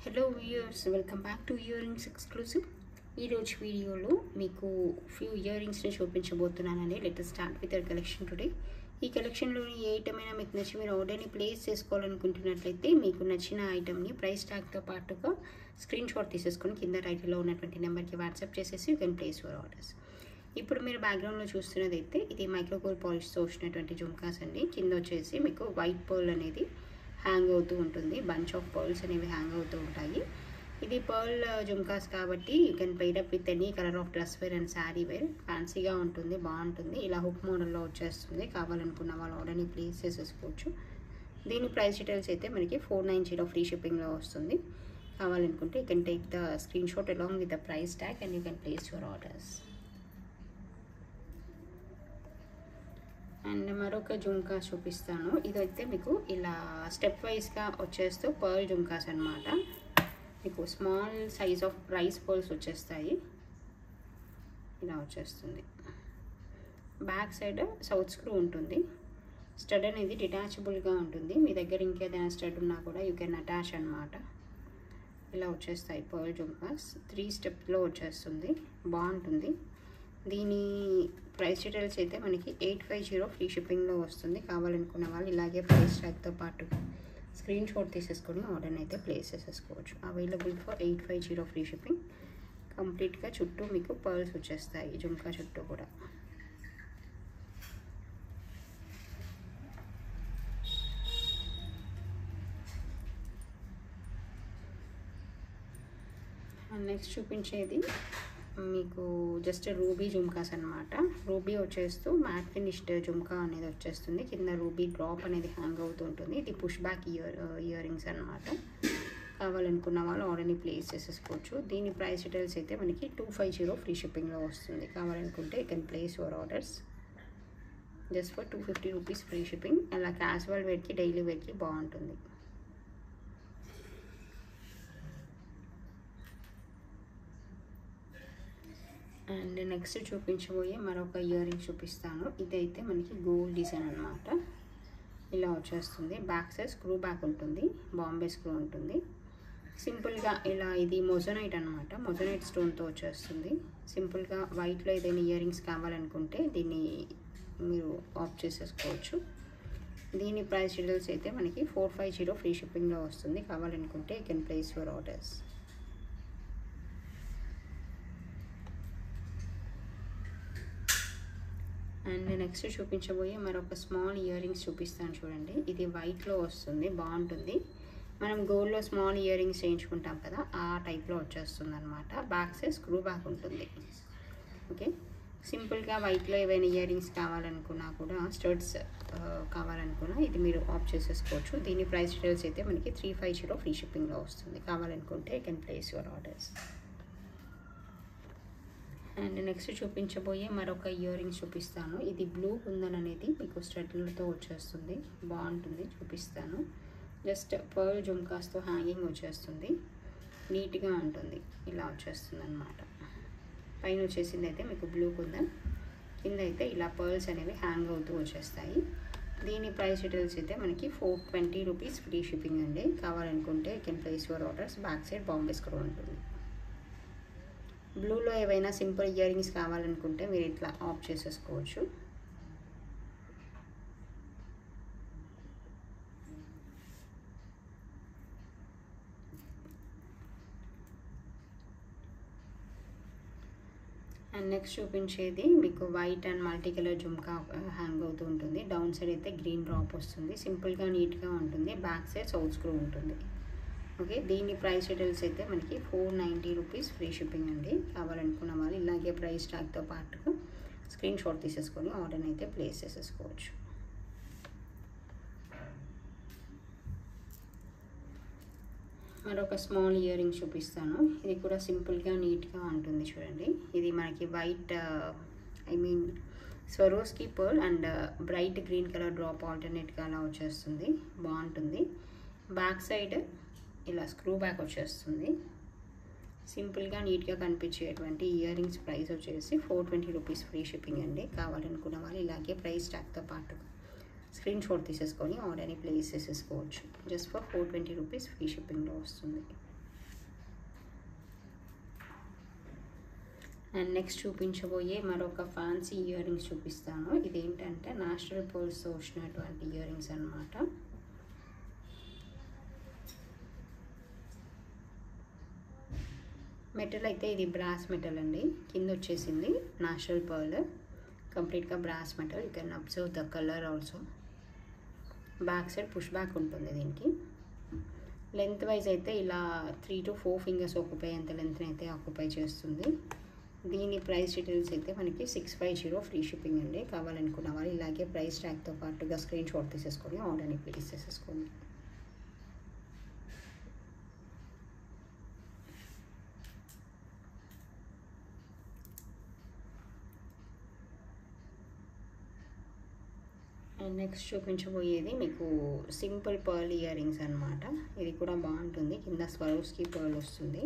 Hello viewers, welcome back to earrings exclusive. ఈరోజు వీడియోలో మీకు ఫ్యూ ఇయర్ రింగ్స్ని చూపించబోతున్నానండి. Let start with our collection today. ఈ కలెక్షన్లోని ఏ ఐటమ్ అయినా మీకు నచ్చి మీరు ఆర్డర్ని ప్లేస్ చేసుకోవాలనుకుంటున్నట్లయితే మీకు నచ్చిన ఐటమ్ని ప్రైస్ ట్యాగ్తో పాటుగా స్క్రీన్ షాట్ తీసేసుకొని కింద టైటిల్లో ఉన్నటువంటి నెంబర్కి వాట్సాప్ చేసేసి you can place your orders. ఇప్పుడు మీరు బ్యాక్గ్రౌండ్లో చూస్తున్నది అయితే ఇది మైక్రోగోల్ పాలిష్తో వచ్చినటువంటి జుమ్కాస్ అండి. కింద వచ్చేసి మీకు వైట్ పర్ల్ అనేది హ్యాంగ్ అవుతూ ఉంటుంది. బంచ్ ఆఫ్ పర్ల్స్ అనేవి హ్యాంగ్ అవుతూ ఉంటాయి. ఇది పర్ల్ జుమ్కాస్ కాబట్టి you can pair up with any colour of dress wear and saree wear. ఫ్యాన్సీగా ఉంటుంది, బాగుంటుంది. ఇలా హుక్ మోడల్లో వచ్చేస్తుంది. కావాలనుకున్న వాళ్ళు ఆర్డర్ని ప్లేస్ చేసేసుకోవచ్చు. దీని ప్రైస్ డీటెయిల్స్ అయితే మనకి 490 ఫ్రీ షిప్పింగ్లో వస్తుంది. కావాలనుకుంటే you can take the screen shot along with the price tag and you can place your orders. And మరొక జుమ్కాస్ చూపిస్తాను. ఇదైతే మీకు ఇలా స్టెప్ వైజ్గా వచ్చేస్తూ పర్ల్ జుమ్కాస్ అనమాట. మీకు small size of rice pearls వచ్చేస్తాయి. ఇలా వచ్చేస్తుంది. బ్యాక్ సైడ్ సౌత్ స్క్రూ ఉంటుంది. స్టడ్ అనేది డిటాచబుల్గా ఉంటుంది. మీ దగ్గర ఇంకేదైనా స్టడ్ ఉన్నా కూడా యూ కెన్ అటాచ్ అనమాట. ఇలా వచ్చేస్తాయి పర్ల్ జుమ్కాస్. 3 స్టెప్లో వచ్చేస్తుంది, బాగుంటుంది. దీని ప్రైస్ డీటెయిల్స్ అయితే మనకి 850 ఫ్రీ షిప్పింగ్లో వస్తుంది. కావాలనుకున్న వాళ్ళు ఇలాగే ప్రైస్ ట్యాగ్తో పాటు స్క్రీన్ షాట్ తీసేసుకొని ఆర్డర్ని అయితే ప్లేస్ చేసేసుకోవచ్చు. Available for 850 free shipping. కంప్లీట్గా చుట్టూ మీకు పర్ల్స్ వచ్చేస్తాయి, జుమ్కా చుట్టూ కూడా. నెక్స్ట్ చూపించేది మీకు జస్ట్ రూబీ జుమ్కాస్ అనమాట. రూబీ వచ్చేస్తూ మ్యాట్ ఫినిష్డ్ జుమ్కా అనేది వచ్చేస్తుంది. కింద రూబీ డ్రాప్ అనేది హ్యాంగ్ అవుతూ ఉంటుంది. ఇది పుష్ బ్యాక్ ఇయర్ రింగ్స్ అనమాట. కావాలనుకున్న వాళ్ళు ఆర్డర్ని ప్లేస్ చేసేసుకోవచ్చు. దీని ప్రైస్ డీటెయిల్స్ అయితే మనకి 250 ఫ్రీ షిప్పింగ్లో వస్తుంది. కావాలనుకుంటే you can place your orders just for 250 rupees free shipping. అలా క్యాజువల్ వేర్కి, డైలీ వేర్కి బాగుంటుంది. అండ్ నెక్స్ట్ చూపించబోయే మరొక ఇయర్ రింగ్ చూపిస్తాను. ఇదైతే మనకి గోల్డ్ డిజైన్ అనమాట. ఇలా వచ్చేస్తుంది. బ్యాక్ సైడ్ స్క్రూ బ్యాక్ ఉంటుంది, బాంబే స్క్రూ ఉంటుంది. సింపుల్గా ఇలా ఇది మొజనైట్ అనమాట. మొజనైట్ స్టోన్తో వచ్చేస్తుంది. సింపుల్గా వైట్లో ఏదైనా ఇయర్ రింగ్స్ కావాలనుకుంటే దీన్ని మీరు ఆఫ్ చేసేసుకోవచ్చు. దీని ప్రైస్ డీటెయిల్స్ అయితే మనకి 450 ఫ్రీ షిప్పింగ్లో వస్తుంది. కావాలనుకుంటే you can place your orders. And next చూపించబోయే మరొక స్మాల్ ఇయర్ రింగ్స్ చూపిస్తాను చూడండి. ఇది వైట్లో వస్తుంది, బాగుంటుంది. మనం గోల్డ్లో స్మాల్ ఇయర్ రింగ్స్ చేయించుకుంటాం కదా, ఆ టైప్లో వచ్చేస్తుంది అనమాట. బ్యాక్ సైడ్ స్క్రూ బ్యాక్ ఉంటుంది. ఓకే, సింపుల్గా వైట్లో ఏవైనా ఇయర్ రింగ్స్ కావాలనుకున్నా కూడా, స్టడ్స్ కావాలనుకున్నా ఇది మీరు ఆఫ్ చేసేసుకోవచ్చు. దీని ప్రైస్ డీటెయిల్స్ అయితే మనకి 350 ఫ్రీ షిప్పింగ్లో వస్తుంది. కావాలనుకుంటే you can place your orders. And next చూపించబోయే మరొక ఇయర్ రింగ్స్ చూపిస్తాను. ఇది బ్లూ కుందన్ అనేది మీకు స్టడ్లతో వచ్చేస్తుంది, బాగుంటుంది. చూపిస్తాను. జస్ట్ పర్ల్ జుమ్కాస్తో హ్యాంగింగ్ వచ్చేస్తుంది, నీట్గా ఉంటుంది. ఇలా వచ్చేస్తుంది అనమాట. పైన వచ్చేసింది అయితే మీకు బ్లూ కుందన్, కింద అయితే ఇలా పర్ల్స్ అనేవి హ్యాంగ్ అవుతూ వచ్చేస్తాయి. దీని ప్రైస్ డీటెయిల్స్ అయితే మనకి 420 రూపీస్ ఫ్రీ షిప్పింగ్ అండి. కావాలనుకుంటే you can place your orders. Back side Bombay screw ఉంటుంది. బ్లూలో ఏవైనా సింపుల్ ఇయర్ రింగ్స్ కావాలనుకుంటే మీరు ఇట్లా ఆఫ్ చేసేసుకోవచ్చు. అండ్ నెక్స్ట్ చూపించేది మీకు white and multi colour jhumka hang అవుతూ ఉంటుంది. డౌన్ సైడ్ అయితే గ్రీన్ డ్రాప్ వస్తుంది. సింపుల్గా నీట్గా ఉంటుంది. బ్యాక్ సైడ్ సౌత్ స్క్రూ ఉంటుంది. ఓకే, దీని ప్రైస్ డీటెయిల్స్ అయితే మనకి 490 రూపీస్ ఫ్రీ షిప్పింగ్ అండి. కావాలనుకున్న వాళ్ళు ఇలాగే ప్రైస్ ట్యాగ్తో పాటుగా స్క్రీన్ షాట్ తీసేసుకొని ఆర్డర్ని అయితే ప్లేస్ చేసేసుకోవచ్చు. మరొక స్మాల్ ఇయర్ రింగ్ చూపిస్తాను. ఇది కూడా సింపుల్గా నీట్గా ఉంటుంది చూడండి. ఇది మనకి white Swarovski pearl and bright green colour drop ఆల్టర్నేట్గా అలా వచ్చేస్తుంది, బాగుంటుంది. బ్యాక్ సైడ్ ఇలా స్క్రూ బ్యాక్ వచ్చేస్తుంది. సింపుల్గా నీట్గా కనిపించేటువంటి ఇయర్ రింగ్స్ ప్రైస్ వచ్చేసి 420 రూపీస్ ఫ్రీ షిప్పింగ్ అండి. కావాలనుకున్న వాళ్ళు ఇలాగే ప్రైస్ ట్యాగ్తో పాటు స్క్రీన్ షాట్ తీసేసుకొని ఆర్డర్ని ప్లేస్ చేసేసుకోవచ్చు. జస్ట్ ఫర్ 420 రూపీస్ ఫ్రీ షిప్పింగ్లో వస్తుంది. అండ్ నెక్స్ట్ చూపించబోయే మరొక ఫ్యాన్సీ ఇయర్ రింగ్స్ చూపిస్తాను. ఇదేంటంటే నేచురల్ పర్ల్స్తో వచ్చినటువంటి ఇయర్ రింగ్స్ అనమాట. మెటల్ అయితే ఇది బ్రాస్ మెటల్ అండి. కింద వచ్చేసింది నేచురల్ పర్ల్, కంప్లీట్గా brass metal. You can observe the colour also. Back side push back ఉంటుంది దీనికి. లెంత్ వైజ్ అయితే ఇలా 3 to 4 ఫింగర్స్ ఆక్యుపై అంత లెంత్ని అయితే ఆక్యుపై చేస్తుంది. దీని ప్రైస్ డీటెయిల్స్ అయితే మనకి 650 ఫ్రీ షిప్పింగ్ అండి. కావాలనుకున్న వాళ్ళు ఇలాగే ప్రైస్ ట్యాగ్తో పాటుగా స్క్రీన్ షాట్ తీసేసుకొని ఆర్డర్ని ప్లేస్ చేసేసుకోండి. అండ్ నెక్స్ట్ చూపించబోయేది మీకు సింపుల్ పర్ల్ ఇయర్ రింగ్స్ అనమాట. ఇది కూడా బాగుంటుంది. కింద స్వరోస్కి పర్ల్ వస్తుంది.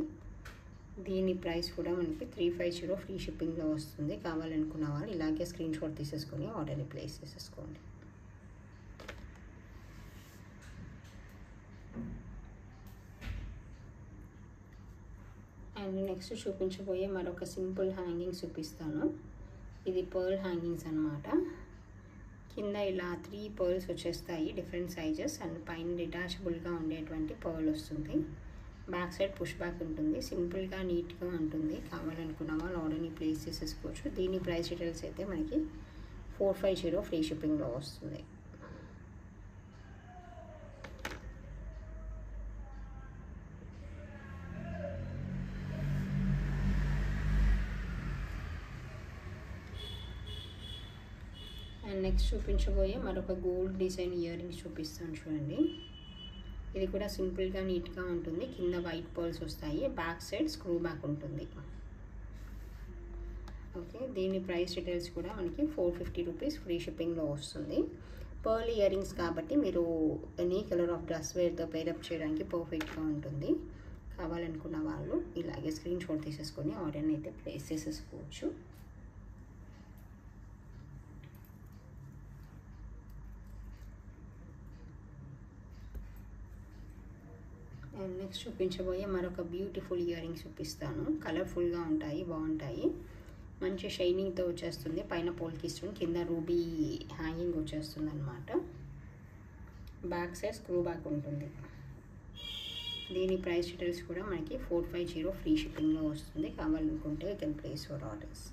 దీని ప్రైస్ కూడా మనకి 350 ఫ్రీ షిప్పింగ్లో వస్తుంది. కావాలనుకున్న వాళ్ళు ఇలాగే స్క్రీన్ షాట్ తీసేసుకొని ఆర్డర్ని ప్లేస్ చేసేసుకోండి. అండ్ నెక్స్ట్ చూపించబోయే మరొక సింపుల్ హ్యాంగింగ్స్ చూపిస్తాను. ఇది పర్ల్ హ్యాంగింగ్స్ అనమాట. కింద ఇలా 3 పర్ల్స్ వచ్చేస్తాయి, డిఫరెంట్ సైజెస్. అండ్ పైన డిటాచబుల్గా ఉండేటువంటి పర్ల్ వస్తుంది. బ్యాక్ సైడ్ పుష్ బ్యాక్ ఉంటుంది. సింపుల్గా నీట్గా ఉంటుంది. కావాలనుకున్న వాళ్ళు ఆర్డర్ని ప్లేస్ చేసేసుకోవచ్చు. దీని ప్రైస్ డీటెయిల్స్ అయితే మనకి 450 ఫ్రీ షిప్పింగ్లో వస్తుంది. అండ్ నెక్స్ట్ చూపించబోయే మరొక గోల్డ్ డిజైన్ ఇయర్ రింగ్స్ చూపిస్తాను చూడండి. ఇది కూడా సింపుల్గా నీట్గా ఉంటుంది. కింద వైట్ పర్ల్స్ వస్తాయి. బ్యాక్ సైడ్ స్క్రూ బ్యాక్ ఉంటుంది. ఓకే, దీని ప్రైస్ డీటెయిల్స్ కూడా మనకి 450 రూపీస్ ఫ్రీ షిప్పింగ్లో వస్తుంది. పర్ల్ ఇయర్ రింగ్స్ కాబట్టి మీరు ఎనీ కలర్ ఆఫ్ డ్రెస్ వేర్తో పేరప్ చేయడానికి పర్ఫెక్ట్గా ఉంటుంది. కావాలనుకున్న వాళ్ళు ఇలాగే స్క్రీన్ షాట్ తీసేసుకొని ఆర్డర్ని అయితే ప్లేస్ చేసేసుకోవచ్చు. అండ్ నెక్స్ట్ చూపించబోయే మరొక బ్యూటిఫుల్ ఇయర్ రింగ్స్ చూపిస్తాను. కలర్ఫుల్గా ఉంటాయి, బాగుంటాయి. మంచి షైనింగ్తో వచ్చేస్తుంది. పైన పోల్కి స్టోన్, కింద రూబీ హ్యాంగింగ్ వచ్చేస్తుంది అనమాట. బ్యాక్ సైడ్ స్క్రూ బ్యాక్ ఉంటుంది. దీని ప్రైస్ డీటెయిల్స్ కూడా మనకి 450 ఫ్రీ షిప్పింగ్లో వస్తుంది. కావాలనుకుంటే you can place your orders.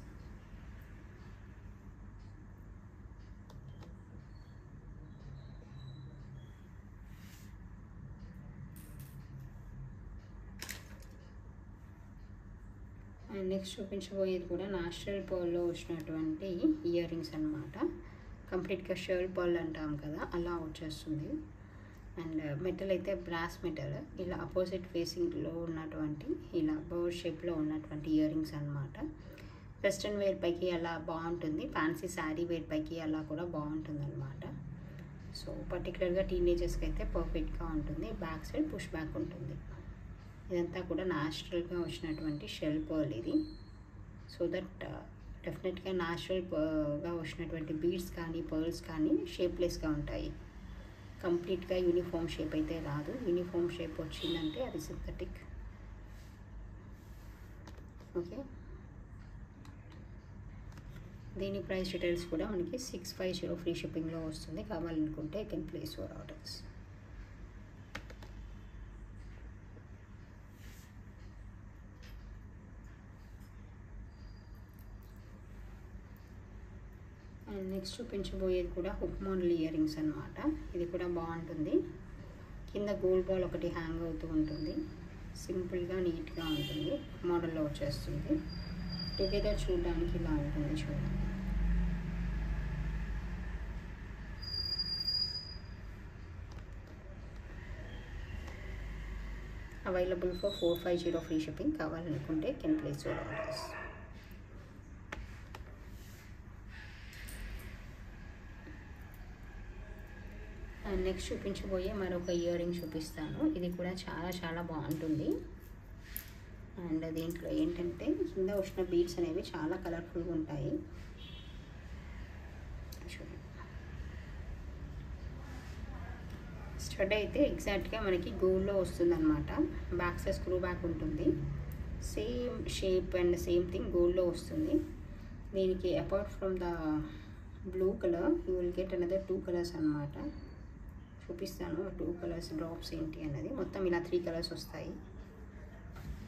And next చూపించబోయేది కూడా నేచురల్ పర్ల్లో వచ్చినటువంటి ఇయర్ రింగ్స్ అనమాట. కంప్లీట్గా షర్ల్ పర్ల్ అంటాం కదా, అలా వచ్చేస్తుంది. అండ్ మెటల్ అయితే బ్రాస్ మెటల్. ఇలా అపోజిట్ ఫేసింగ్లో ఉన్నటువంటి ఇలా బర్డ్ షేప్లో ఉన్నటువంటి ఇయర్ రింగ్స్ అనమాట. వెస్ట్రన్ వేర్ పైకి అలా బాగుంటుంది. ఫ్యాన్సీ శారీ వేర్ పైకి అలా కూడా బాగుంటుంది అనమాట. సో పర్టికులర్గా టీనేజర్స్కి అయితే పర్ఫెక్ట్గా ఉంటుంది. బ్యాక్ సైడ్ పుష్ బ్యాక్ ఉంటుంది. ఇదంతా కూడా న్యాచురల్గా వచ్చినటువంటి షెల్ పర్ల్ ఇది. సో దట్ డెఫినెట్గా న్యాచురల్గా వచ్చినటువంటి బీడ్స్ కానీ పర్ల్స్ కానీ షేప్లెస్గా ఉంటాయి. కంప్లీట్గా యూనిఫామ్ షేప్ అయితే రాదు. యూనిఫామ్ షేప్ వచ్చిందంటే అది సింథటిక్. ఓకే, దీని ప్రైస్ డీటెయిల్స్ కూడా మనకి 650 ఫ్రీ షిప్పింగ్లో వస్తుంది. కావాలనుకుంటే you can place your orders. And next చూపించబోయేది కూడా హుక్ మోడల్ ఇయర్ రింగ్స్ అనమాట. ఇది కూడా బాగుంటుంది. కింద గోల్డ్ బాల్ ఒకటి హ్యాంగ్ అవుతూ ఉంటుంది. సింపుల్గా నీట్గా ఉంటుంది. మోడల్లో వచ్చేస్తుంది. టుగెదర్ చూడడానికి ఇలా ఉంటుంది చూడండి. Available for 450 free shipping. కావాలనుకుంటే can place your orders. And next చూపించబోయే మరొక ఇయర్ రింగ్ చూపిస్తాను. ఇది కూడా చాలా చాలా బాగుంటుంది. అండ్ దీంట్లో ఏంటంటే కింద వచ్చిన బీడ్స్ అనేవి చాలా కలర్ఫుల్గా ఉంటాయి. చూడండి, స్టడ్ అయితే ఎగ్జాక్ట్గా మనకి గోల్డ్లో వస్తుంది అనమాట. బ్యాక్ సైడ్ స్క్రూ బ్యాక్ ఉంటుంది. Same shape and same thing గోల్డ్లో వస్తుంది. దీనికి apart from the blue colour you will get another 2 colours అనమాట. చూపిస్తాను 2 కలర్స్ డ్రాప్స్ ఏంటి అన్నది. మొత్తం ఇలా 3 కలర్స్ వస్తాయి.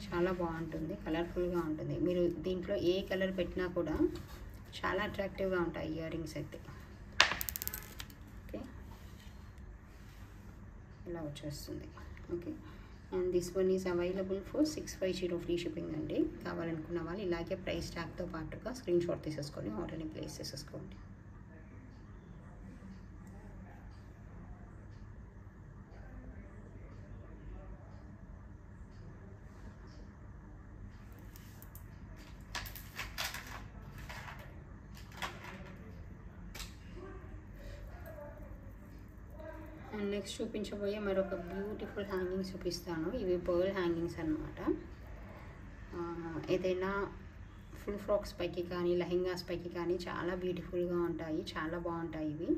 చాలా బాగుంటుంది, కలర్ఫుల్గా ఉంటుంది. మీరు దీంట్లో ఏ కలర్ పెట్టినా కూడా చాలా అట్రాక్టివ్గా ఉంటాయి ఇయర్ రింగ్స్ అయితే. ఓకే, ఇలా వచ్చేస్తుంది. Okay, and this one is available for 650 free shipping అండి. కావాలనుకున్న వాళ్ళు ఇలాగే ప్రైస్ ట్యాగ్తో పాటుగా స్క్రీన్ షాట్ తీసేసుకొని ఆర్డర్ని ప్లేస్ చేసేసుకోండి. అండ్ నెక్స్ట్ చూపించబోయే మరొక బ్యూటిఫుల్ హ్యాంగింగ్స్ చూపిస్తాను. ఇవి పర్ల్ హ్యాంగింగ్స్ అనమాట. ఏదైనా ఫుల్ ఫ్రాక్స్ పైకి కానీ లెహెంగాస్ పైకి కానీ చాలా బ్యూటిఫుల్గా ఉంటాయి, చాలా బాగుంటాయి ఇవి.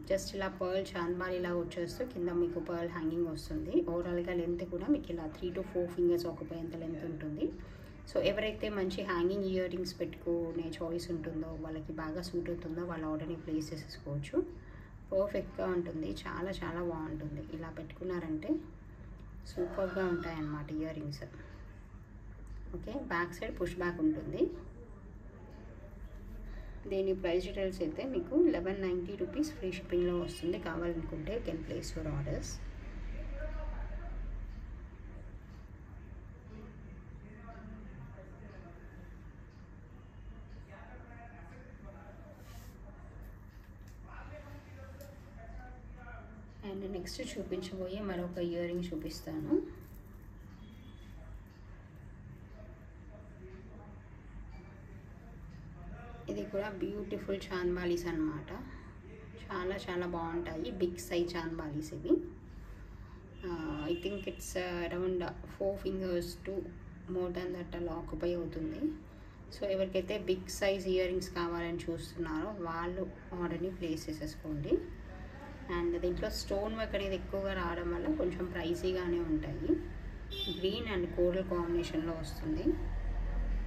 జస్ట్ ఇలా పర్ల్ చాంద్బాల్ ఇలా వచ్చేస్తూ కింద మీకు పర్ల్ హ్యాంగింగ్ వస్తుంది. ఓవరాల్గా లెంత్ కూడా మీకు ఇలా 3 to 4 ఫింగర్స్ ఆకుపోయేంత లెంత్ ఉంటుంది. సో ఎవరైతే మంచి హ్యాంగింగ్ ఇయర్ రింగ్స్ పెట్టుకునే చాయిస్ ఉంటుందో, వాళ్ళకి బాగా సూట్ అవుతుందో వాళ్ళ ఆర్డర్ని ప్లేస్ చేసేసుకోవచ్చు. పర్ఫెక్ట్గా ఉంటుంది, చాలా చాలా బాగుంటుంది. ఇలా పెట్టుకున్నారంటే సూపర్గా ఉంటాయన్నమాట ear rings. Okay, back side push back ఉంటుంది. దీని ప్రైస్ డీటెయిల్స్ అయితే మీకు 1190 రూపీస్ ఫ్రీ షిప్పింగ్లో వస్తుంది. కావాలనుకుంటే can place your orders. And next చూపించబోయే మరొక ఇయర్ రింగ్ చూపిస్తాను. ఇది కూడా బ్యూటిఫుల్ చాంద్బాలీస్ అన్నమాట. చాలా చాలా బాగుంటాయి. బిగ్ సైజ్ చాంద్బాలీస్ ఇవి. I think it's around 4 fingers to more than that అలా ఆక్యుపై అవుతుంది. సో ఎవరికైతే బిగ్ సైజ్ ఇయర్ రింగ్స్ కావాలని చూస్తున్నారో వాళ్ళు ఆర్డర్ని ప్లేస్ చేసేసుకోండి. అండ్ దీంట్లో స్టోన్ వర్క్ అనేది ఎక్కువగా రావడం వల్ల కొంచెం ప్రైసీగానే ఉంటాయి. గ్రీన్ అండ్ కోరల్ కాంబినేషన్లో వస్తుంది.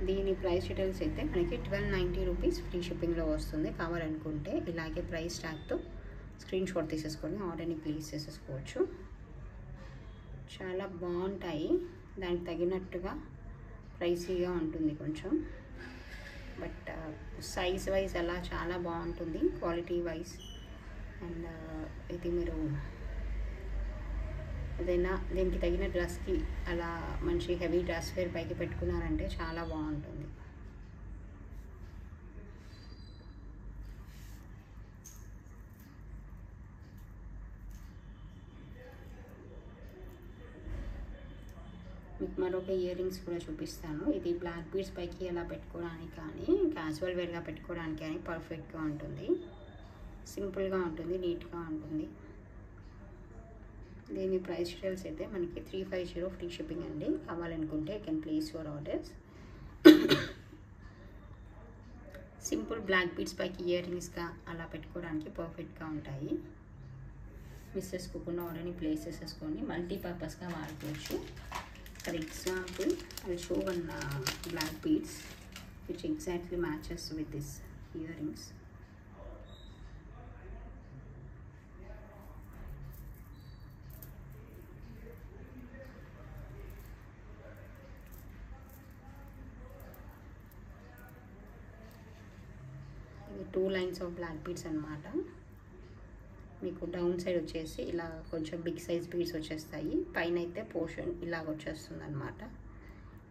దీని ప్రైస్ డీటెయిల్స్ అయితే మనకి 1290 రూపీస్ ఫ్రీ షిప్పింగ్లో వస్తుంది. కావాలనుకుంటే ఇలాగే ప్రైస్ ట్యాగ్తో స్క్రీన్ షాట్ తీసేసుకొని ఆర్డర్ని ప్లేస్ చేసేసుకోవచ్చు. చాలా బాగుంటాయి, దానికి తగినట్టుగా ప్రైసీగా ఉంటుంది కొంచెం. బట్ సైజ్ వైజ్ అలా చాలా బాగుంటుంది, క్వాలిటీ వైజ్. అండ్ ఇది మీరు ఏదైనా దీనికి తగిన డ్రెస్కి అలా మంచి హెవీ డ్రెస్ వేర్ పైకి పెట్టుకున్నారంటే చాలా బాగుంటుంది. మీకు మరొక ఇయర్ రింగ్స్ కూడా చూపిస్తాను. ఇది బ్లాక్ బీడ్స్ పైకి అలా పెట్టుకోవడానికి కానీ క్యాజువల్ వేర్గా పెట్టుకోవడానికి కానీ పర్ఫెక్ట్గా ఉంటుంది. సింపుల్గా ఉంటుంది, నీట్గా ఉంటుంది. దీని ప్రైస్ డీటెయిల్స్ అయితే మనకి 350 ఫ్రీ షిప్పింగ్ అండి. కావాలనుకుంటే can place your orders. Simple black beads పైకి ఇయర్ రింగ్స్గా అలా పెట్టుకోవడానికి పర్ఫెక్ట్గా ఉంటాయి. మిస్ చేసుకోకుండా ఆర్డర్ని ప్లేస్ చేసేసుకొని మల్టీపర్పస్గా వాడుకోవచ్చు. For example I show one black beads which exactly matches with this ear rings. ఇది 2 లైన్స్ ఆఫ్ బ్లాక్ బీడ్స్ అన్నమాట. మీకు డౌన్ సైడ్ వచ్చేసి ఇలా కొంచెం బిగ్ సైజ్ బీడ్స్ వచ్చేస్తాయి, పైన అయితే పోర్షన్ ఇలాగ వచ్చేస్తుంది అన్నమాట.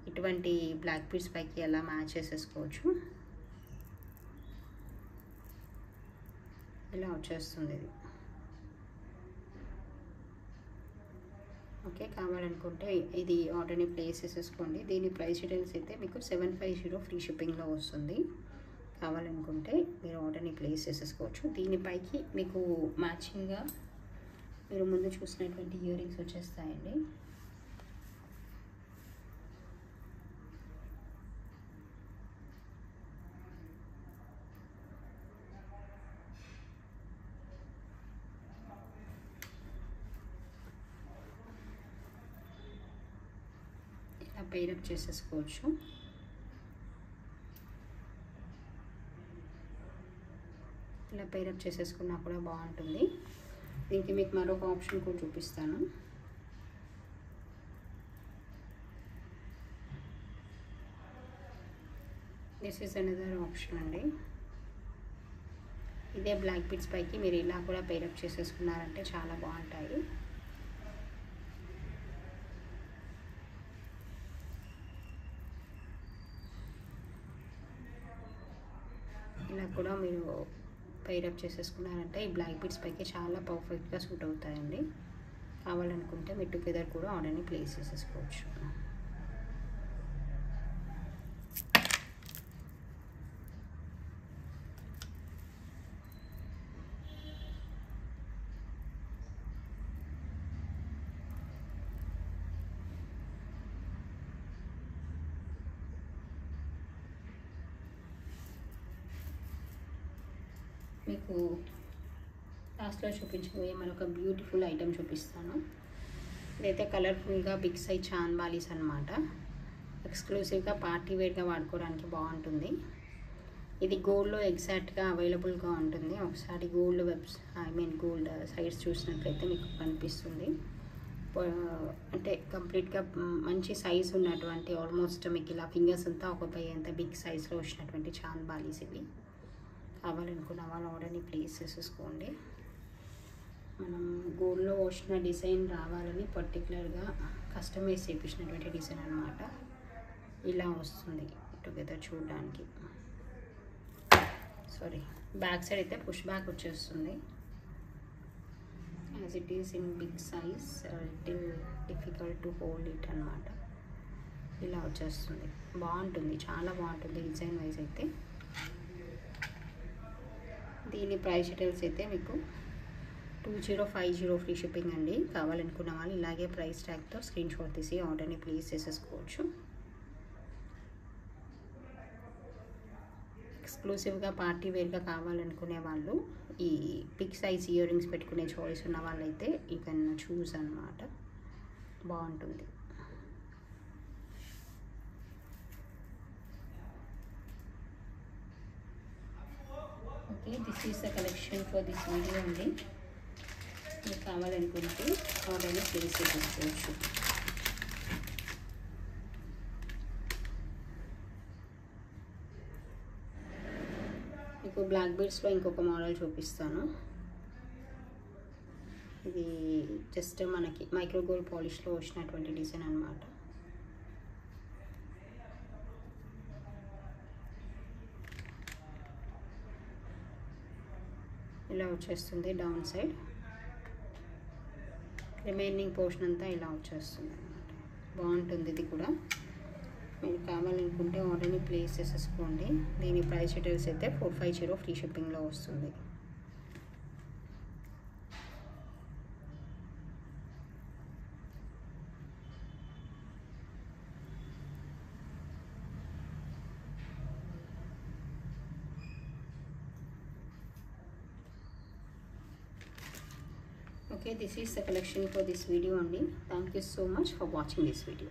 ఇటువంటి బ్లాక్ బీడ్స్ పైకి ఎలా మ్యాచ్ చేసేసుకోవచ్చు. ఇలా వచ్చేస్తుంది ఇది. ఓకే, కావాలనుకుంటే ఇది ఆర్డర్ని ప్లేస్ చేసేసుకోండి. దీని ప్రైస్ డీటెయిల్స్ అయితే మీకు 750 ఫ్రీ షిప్పింగ్లో వస్తుంది. కావాలనుకుంటే మీరు ఆర్డర్ని ప్లేస్ చేసేసుకోవచ్చు. దీనిపైకి మీకు మ్యాచింగ్గా మీరు ముందు చూసినటువంటి ఇయర్ రింగ్స్ వచ్చేస్తాయండి. ఇలా పైరప్ చేసేసుకోవచ్చు. ఇలా పైరప్ చేసేసుకున్నా కూడా బాగుంటుంది. దీనికి మీకు మరొక ఆప్షన్ కూడా చూపిస్తాను. దిస్ ఈజ్ అనదర్ ఆప్షన్ అండి. ఇదే బ్లాక్ బీడ్స్ పైకి మీరు ఇలా కూడా పైరప్ చేసేసుకున్నారంటే చాలా బాగుంటాయి. ఇలా కూడా మీరు పైరప్ చేసేసుకున్నారంటే ఈ బ్లాక్ బీడ్స్ పైకి చాలా పర్ఫెక్ట్గా సూట్ అవుతాయండి. కావాలనుకుంటే మీరు టుగెదర్ కూడా ఆర్డర్ని ప్లేస్ చేసేసుకోవచ్చు. మీకు లాస్ట్లో చూపించబోయే మరొక బ్యూటిఫుల్ ఐటెం చూపిస్తాను. ఇదైతే కలర్ఫుల్గా బిగ్ సైజ్ చాన్ బాలీస్ అనమాట. ఎక్స్క్లూసివ్గా పార్టీ వేర్గా వాడుకోవడానికి బాగుంటుంది. ఇది గోల్డ్లో ఎగ్జాక్ట్గా అవైలబుల్గా ఉంటుంది. ఒకసారి గోల్డ్ సైడ్స్ చూసినట్లయితే మీకు కనిపిస్తుంది. అంటే కంప్లీట్గా మంచి సైజ్ ఉన్నటువంటి ఆల్మోస్ట్ మీకు ఇలా ఫింగర్స్ అంతా ఒక పై అంత బిగ్ సైజ్లో వచ్చినటువంటి చాన్ బాలీస్ ఇవి. కావాలనుకున్న వాళ్ళు ఆర్డర్ని ప్లేస్ చేసేసుకోండి. మనం గోల్డ్లో వచ్చిన డిజైన్ రావాలని పర్టికులర్గా కస్టమైజ్ చేయించినటువంటి డిజైన్ అనమాట. ఇలా వస్తుంది టుగెదర్ చూడడానికి. బ్యాక్ సైడ్ అయితే పుష్ బ్యాక్ వచ్చేస్తుంది. As it is in big size little difficult to hold it అనమాట. ఇలా వచ్చేస్తుంది. బాగుంటుంది, చాలా బాగుంటుంది డిజైన్ వైజ్ అయితే. దీని ప్రైస్ డీటెయిల్స్ అయితే మీకు 2050 ఫ్రీ షిప్పింగ్ అండి. కావాలనుకున్న వాళ్ళు ఇలాగే ప్రైస్ ట్యాగ్తో స్క్రీన్ షాట్ తీసి ఆర్డర్ని ప్లేస్ చేసేసుకోవచ్చు. ఎక్స్క్లూసివ్గా పార్టీ వేర్గా కావాలనుకునే వాళ్ళు ఈ బిగ్ సైజ్ ఇయర్ రింగ్స్ పెట్టుకునే చాయిస్ ఉన్న వాళ్ళైతే యూ కెన్ చూస్ అనమాట. బాగుంటుంది. Okay, this is the collection for this video అండి. మీకు కావాలనుకుంటే ఆర్డర్ని ప్లేస్ చేసుకోవచ్చు. మీకు బ్లాక్ బీడ్స్లో ఇంకొక మోడల్ చూపిస్తాను. ఇది జస్ట్ మనకి మైక్రో గోల్డ్ పాలిష్లో వచ్చినటువంటి డిజైన్ అనమాట. ఇలా వచ్చేస్తుంది డౌన్ సైడ్. రిమైనింగ్ పోర్షన్ అంతా ఇలా వచ్చేస్తుంది అనమాట. బాగుంటుంది. ఇది కూడా మీరు కావాలనుకుంటే ఆర్డర్ని ప్లేస్ చేసేసుకోండి. దీని ప్రైస్ డీటెయిల్స్ అయితే 450 ఫ్రీ షిప్పింగ్లో వస్తుంది. Okay, this is the collection for this video only. Thank you so much for watching this video.